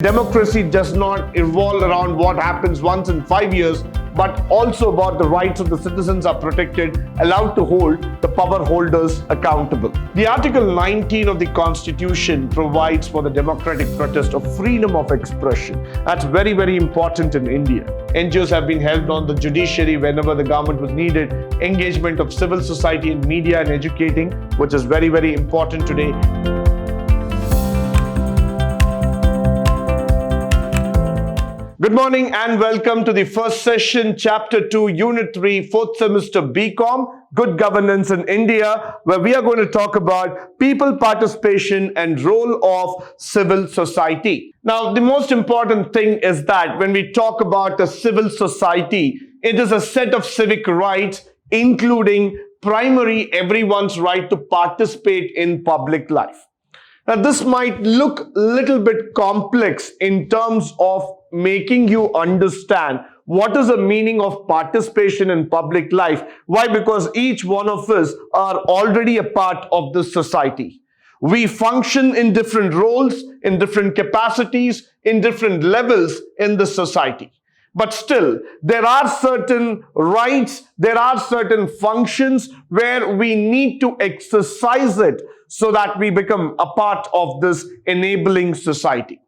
Democracy does not revolve around what happens once in 5 years, but also about the rights of the citizens are protected, allowed to hold the power holders accountable. The Article 19 of the Constitution provides for the democratic protest of freedom of expression. That's very, very important in India. NGOs have been held on the judiciary whenever the government was needed, engagement of civil society in media and educating, which is very, very important today. Good morning and welcome to the first session, Chapter 2, Unit 3, 4th semester BCom, Good Governance in India, where we are going to talk about people participation and role of civil society. Now, the most important thing is that when we talk about a civil society, it is a set of civic rights, including primary everyone's right to participate in public life. Now, this might look a little bit complex in terms of making you understand what is the meaning of participation in public life. Why? Because each one of us are already a part of this society. We function in different roles, in different capacities, in different levels in the society. But still, there are certain rights, there are certain functions where we need to exercise it so that we become a part of this enabling society.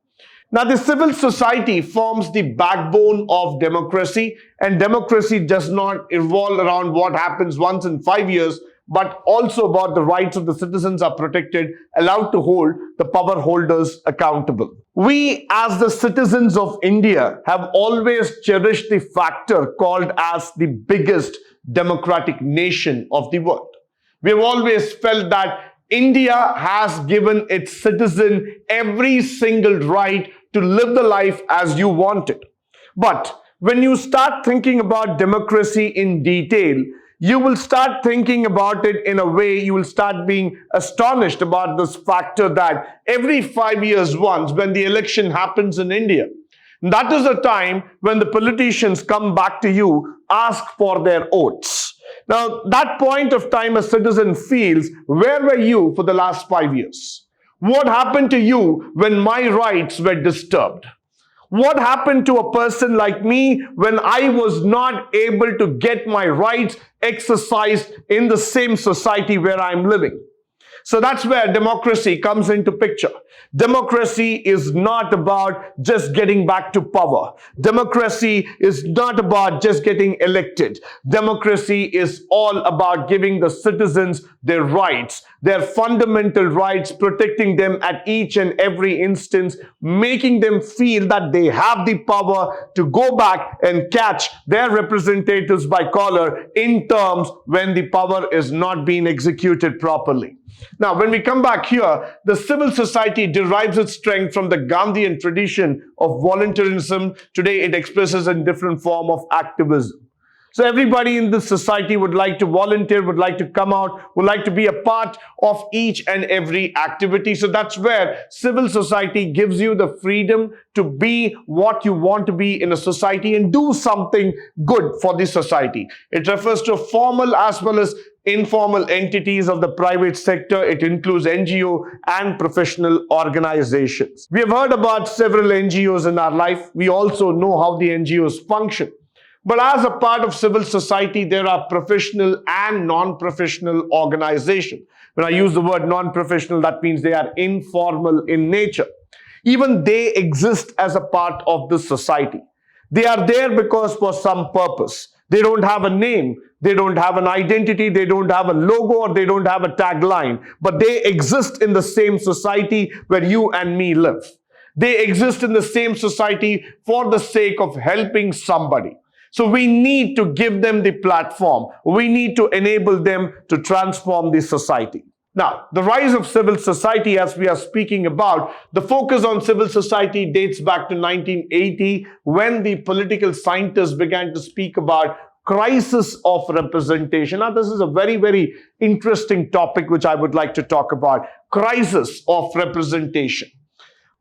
Now, the civil society forms the backbone of democracy, and democracy does not revolve around what happens once in 5 years, but also about the rights of the citizens are protected, allowed to hold the power holders accountable. We, as the citizens of India, have always cherished the factor called as the biggest democratic nation of the world. We have always felt that India has given its citizen every single right to live the life as you want it. But when you start thinking about democracy in detail, you will start thinking about it in a way you will start being astonished about this factor that every 5 years once, when the election happens in India, that is the time when the politicians come back to you, ask for their votes. Now, that point of time a citizen feels, where were you for the last 5 years? What happened to you when my rights were disturbed? What happened to a person like me when I was not able to get my rights exercised in the same society where I'm living? So that's where democracy comes into picture. Democracy is not about just getting back to power. Democracy is not about just getting elected. Democracy is all about giving the citizens their rights, their fundamental rights, protecting them at each and every instance, making them feel that they have the power to go back and catch their representatives by collar in terms when the power is not being executed properly. Now, when we come back here, the civil society derives its strength from the Gandhian tradition of voluntarism. Today, it expresses in different form of activism. So everybody in this society would like to volunteer, would like to come out, would like to be a part of each and every activity. So that's where civil society gives you the freedom to be what you want to be in a society and do something good for the society. It refers to formal as well as informal entities of the private sector. It includes NGO and professional organizations. We have heard about several NGOs in our life. We also know how the NGOs function. But as a part of civil society, there are professional and non-professional organizations. When I use the word non-professional, that means they are informal in nature. Even they exist as a part of the society. They are there because for some purpose. They don't have a name, they don't have an identity, they don't have a logo, or they don't have a tagline, but they exist in the same society where you and me live. They exist in the same society for the sake of helping somebody. So we need to give them the platform. We need to enable them to transform the society. Now, the rise of civil society, as we are speaking about, the focus on civil society dates back to 1980, when the political scientists began to speak about crisis of representation. Now, this is a very, very interesting topic which I would like to talk about. Crisis of representation.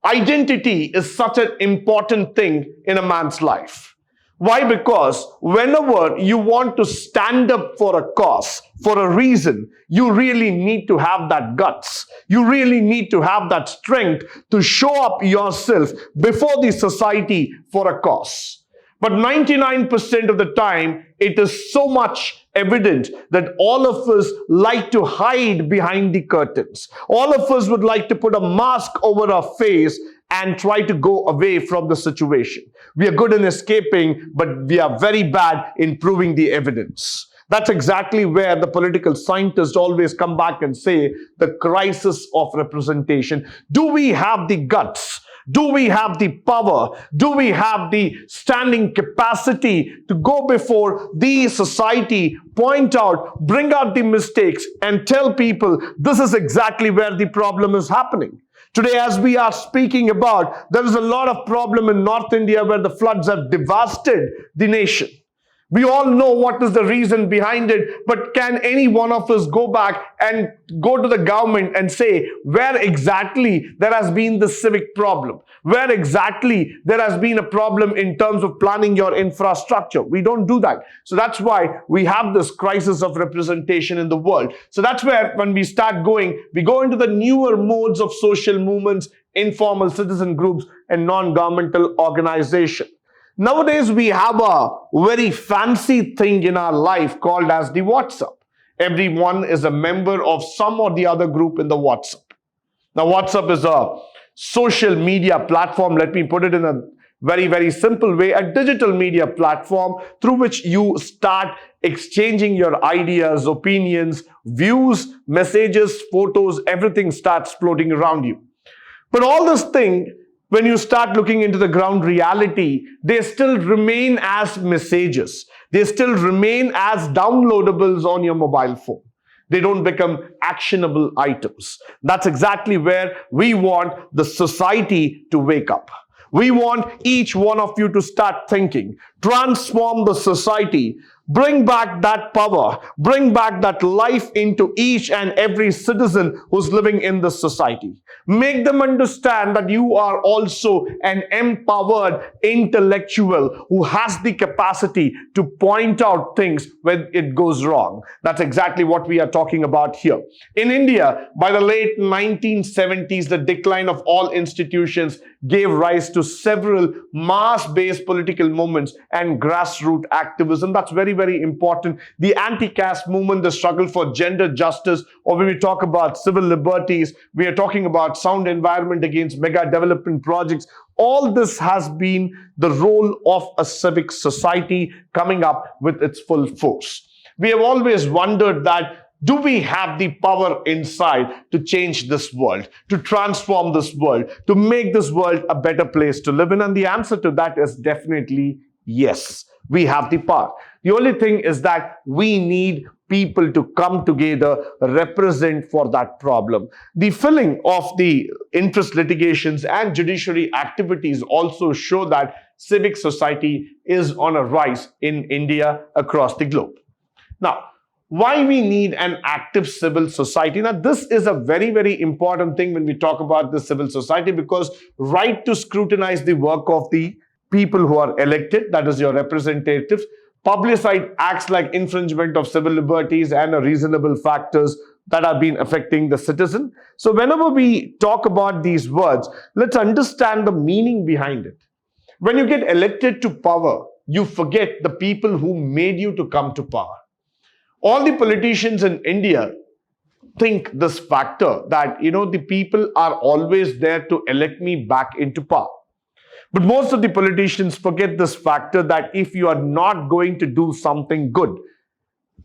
Identity is such an important thing in a man's life. Why? Because whenever you want to stand up for a cause, for a reason, you really need to have that guts. You really need to have that strength to show up yourself before the society for a cause. But 99% of the time, it is so much evident that all of us like to hide behind the curtains. All of us would like to put a mask over our face and try to go away from the situation. We are good in escaping, but we are very bad in proving the evidence. That's exactly where the political scientists always come back and say the crisis of representation. Do we have the guts? Do we have the power? Do we have the standing capacity to go before the society, point out, bring out the mistakes, and tell people this is exactly where the problem is happening? Today, as we are speaking about, there is a lot of problem in North India where the floods have devastated the nation. We all know what is the reason behind it, but can any one of us go back and go to the government and say where exactly there has been the civic problem? Where exactly there has been a problem in terms of planning your infrastructure? We don't do that. So that's why we have this crisis of representation in the world. So that's where when we start going, we go into the newer modes of social movements, informal citizen groups, and non-governmental organization. Nowadays, we have a very fancy thing in our life called as the WhatsApp. Everyone is a member of some or the other group in the WhatsApp. Now, WhatsApp is a social media platform. Let me put it in a very, very simple way, a digital media platform through which you start exchanging your ideas, opinions, views, messages, photos, everything starts floating around you. But all this thing, when you start looking into the ground reality, they still remain as messages. They still remain as downloadables on your mobile phone. They don't become actionable items. That's exactly where we want the society to wake up. We want each one of you to start thinking, transform the society, bring back that power, bring back that life into each and every citizen who's living in this society. Make them understand that you are also an empowered intellectual who has the capacity to point out things when it goes wrong. That's exactly what we are talking about here. In India, by the late 1970s, the decline of all institutions gave rise to several mass-based political movements and grassroots activism. That's very, very important. The anti-caste movement, the struggle for gender justice, or when we talk about civil liberties, we are talking about sound environment against mega development projects. All this has been the role of a civic society coming up with its full force. We have always wondered that, do we have the power inside to change this world, to transform this world, to make this world a better place to live in? And the answer to that is definitely yes. We have the power. The only thing is that we need people to come together, represent for that problem. The filling of the interest litigations and judiciary activities also show that civic society is on a rise in India across the globe. Now, why we need an active civil society? Now, this is a very, very important thing when we talk about the civil society, because right to scrutinize the work of the people who are elected, that is your representatives, publicize acts like infringement of civil liberties and reasonable factors that have been affecting the citizen. So whenever we talk about these words, let's understand the meaning behind it. When you get elected to power, you forget the people who made you to come to power. All the politicians in India think this factor that, the people are always there to elect me back into power. But most of the politicians forget this factor that if you are not going to do something good,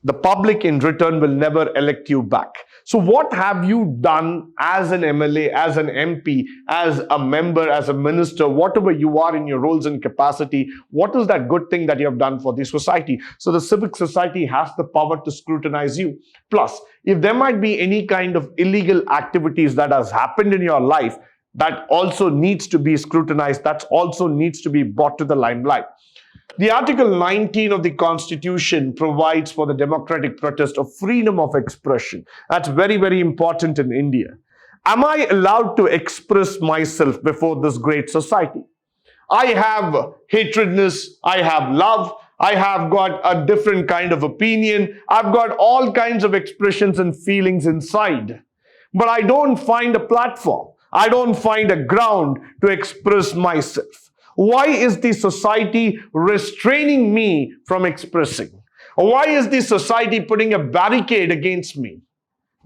the public in return will never elect you back. So what have you done as an MLA, as an MP, as a member, as a minister, whatever you are in your roles and capacity, what is that good thing that you have done for the society? So the civic society has the power to scrutinize you. Plus, if there might be any kind of illegal activities that has happened in your life, that also needs to be scrutinized, that also needs to be brought to the limelight. The Article 19 of the Constitution provides for the democratic protest of freedom of expression. That's very, very important in India. Am I allowed to express myself before this great society? I have hatredness, I have love, I have got a different kind of opinion, I've got all kinds of expressions and feelings inside. But I don't find a platform. I don't find a ground to express myself. Why is the society restraining me from expressing? Why is the society putting a barricade against me?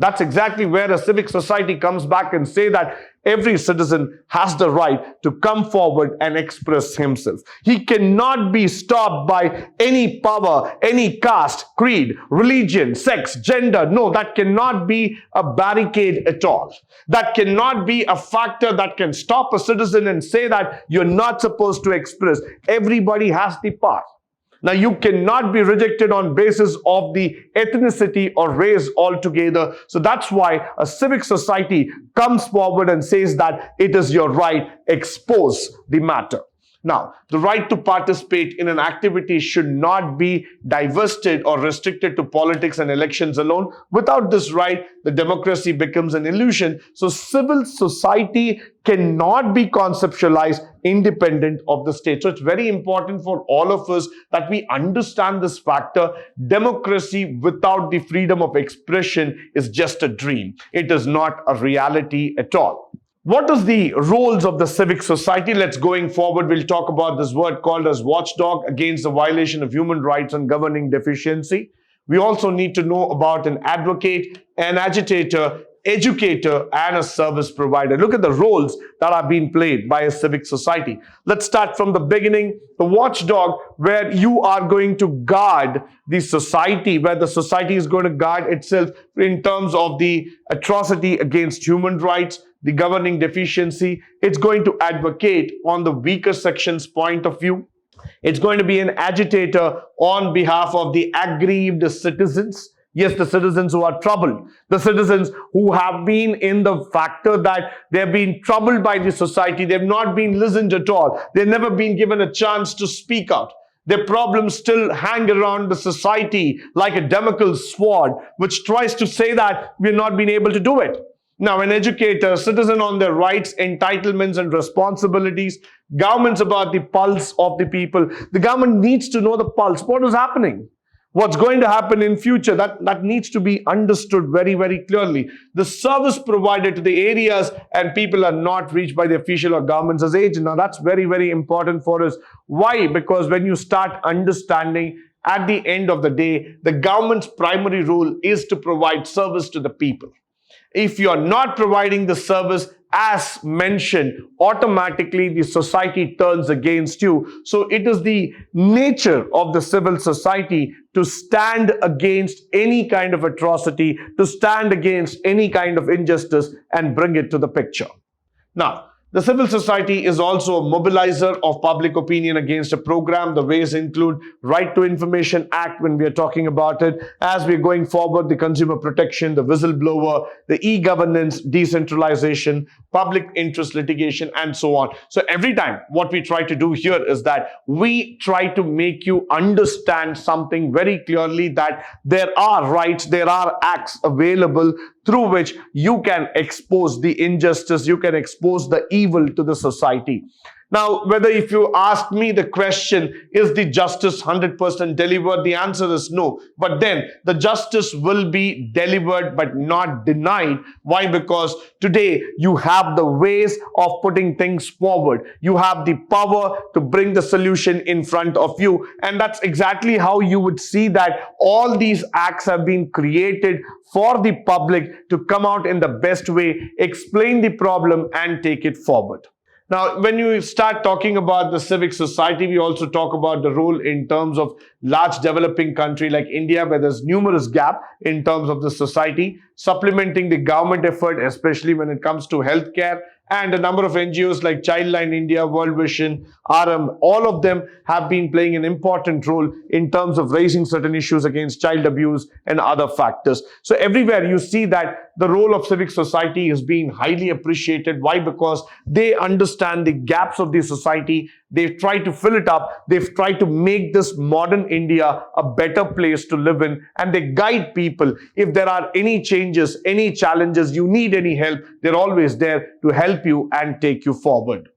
That's exactly where a civic society comes back and say that every citizen has the right to come forward and express himself. He cannot be stopped by any power, any caste, creed, religion, sex, gender. No, that cannot be a barricade at all. That cannot be a factor that can stop a citizen and say that you're not supposed to express. Everybody has the power. Now, you cannot be rejected on basis of the ethnicity or race altogether. So that's why a civic society comes forward and says that it is your right, expose the matter. Now, the right to participate in an activity should not be divested or restricted to politics and elections alone. Without this right, the democracy becomes an illusion. So civil society cannot be conceptualized independent of the state. So it's very important for all of us that we understand this factor. Democracy without the freedom of expression is just a dream. It is not a reality at all. What is the roles of the civic society? Let's going forward, we'll talk about this word called as watchdog against the violation of human rights and governing deficiency. We also need to know about an advocate, an agitator, educator, and a service provider. Look at the roles that are being played by a civic society. Let's start from the beginning. The watchdog, where you are going to guard the society, where the society is going to guard itself in terms of the atrocity against human rights, the governing deficiency. It's going to advocate on the weaker section's point of view. It's going to be an agitator on behalf of the aggrieved citizens. Yes, the citizens who are troubled, the citizens who have been in the factor that they've been troubled by the society, they've not been listened at all, they've never been given a chance to speak out. Their problems still hang around the society like a Damocles sword, which tries to say that we're not being able to do it. Now, an educator, citizen on their rights, entitlements, and responsibilities, governments about the pulse of the people. The government needs to know the pulse. What is happening? What's going to happen in future? That needs to be understood very, very clearly. The service provided to the areas and people are not reached by the official or governments as agent. Now, that's very, very important for us. Why? Because when you start understanding, at the end of the day, the government's primary role is to provide service to the people. If you are not providing the service as mentioned, automatically the society turns against you. So it is the nature of the civil society to stand against any kind of atrocity, to stand against any kind of injustice and bring it to the picture. Now, the civil society is also a mobilizer of public opinion against a program. The ways include Right to Information Act when we are talking about it. As we're going forward, the consumer protection, the whistleblower, the e-governance, decentralization, public interest litigation, and so on. So every time what we try to do here is that we try to make you understand something very clearly, that there are rights, there are acts available through which you can expose the injustice, you can expose the evil to the society. Now, whether if you ask me the question, is the justice 100% delivered? The answer is no. But then the justice will be delivered but not denied. Why? Because today you have the ways of putting things forward. You have the power to bring the solution in front of you. And that's exactly how you would see that all these acts have been created for the public to come out in the best way, explain the problem and take it forward. Now, when you start talking about the civic society, we also talk about the role in terms of large developing country like India, where there's numerous gap in terms of the society, supplementing the government effort, especially when it comes to healthcare, and a number of NGOs like Childline India, World Vision, RM, all of them have been playing an important role in terms of raising certain issues against child abuse and other factors. So everywhere you see that the role of civic society is being highly appreciated. Why? Because they understand the gaps of the society. They've tried to fill it up. They've tried to make this modern India a better place to live in. And they guide people. If there are any changes, any challenges, you need any help, they're always there to help you and take you forward.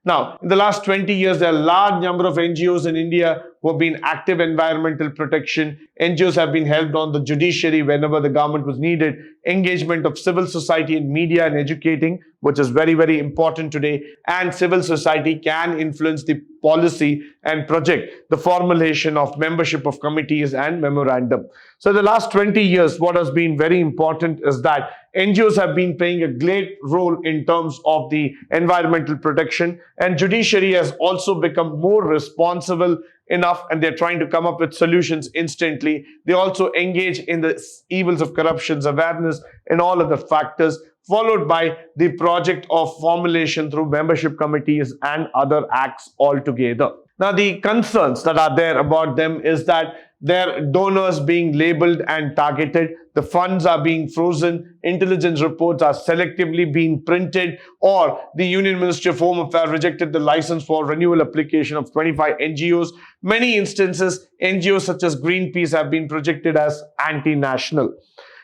Now, in the last 20 years, there are a large number of NGOs in India who have been active environmental protection. NGOs have been helped on the judiciary whenever the government was needed. Engagement of civil society in media and educating, which is very, very important today. And civil society can influence the policy and project the formulation of membership of committees and memorandum. So the last 20 years, what has been very important is that NGOs have been playing a great role in terms of the environmental protection, and judiciary has also become more responsible enough, and they're trying to come up with solutions instantly. They also engage in the evils of corruption, awareness, and all other factors, followed by the project of formulation through membership committees and other acts altogether. Now, the concerns that are there about them is that their donors being labeled and targeted, the funds are being frozen, intelligence reports are selectively being printed, or the Union Ministry of Home Affairs rejected the license for renewal application of 25 NGOs. Many instances, NGOs such as Greenpeace have been projected as anti-national.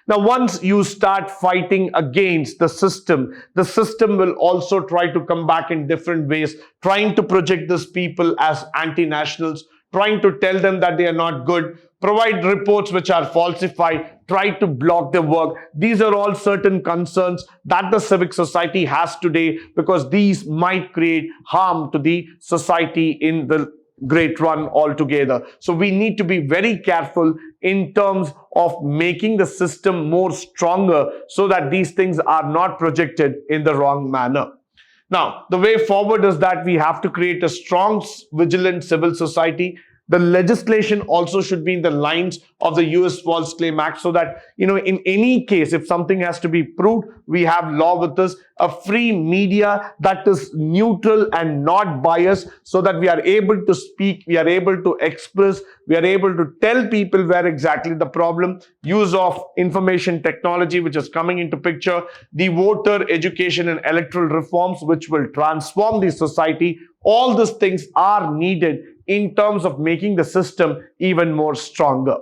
Now, once you start fighting against the system will also try to come back in different ways, trying to project these people as anti-nationals, trying to tell them that they are not good, provide reports which are falsified, try to block their work. These are all certain concerns that the civic society has today, because these might create harm to the society in the great run altogether. So we need to be very careful in terms of making the system more stronger so that these things are not projected in the wrong manner. Now, the way forward is that we have to create a strong, vigilant civil society. The legislation also should be in the lines of the US False Claim Act, so that, in any case, if something has to be proved, we have law with us, a free media that is neutral and not biased, so that we are able to speak, we are able to express, we are able to tell people where exactly the problem. Use of information technology, which is coming into picture, the voter education and electoral reforms, which will transform the society. All these things are needed in terms of making the system even more stronger.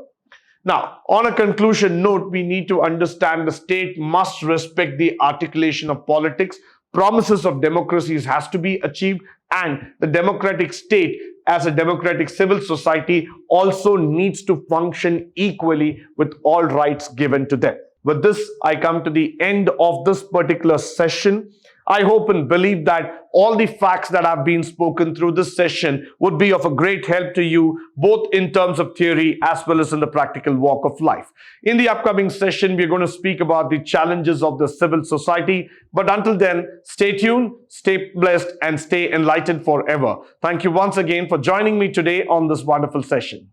Now, on a conclusion note, we need to understand the state must respect the articulation of politics. Promises of democracies has to be achieved, and the democratic state as a democratic civil society also needs to function equally with all rights given to them. With this, I come to the end of this particular session. I hope and believe that all the facts that have been spoken through this session would be of a great help to you, both in terms of theory as well as in the practical walk of life. In the upcoming session, we're going to speak about the challenges of the civil society. But until then, stay tuned, stay blessed, and stay enlightened forever. Thank you once again for joining me today on this wonderful session.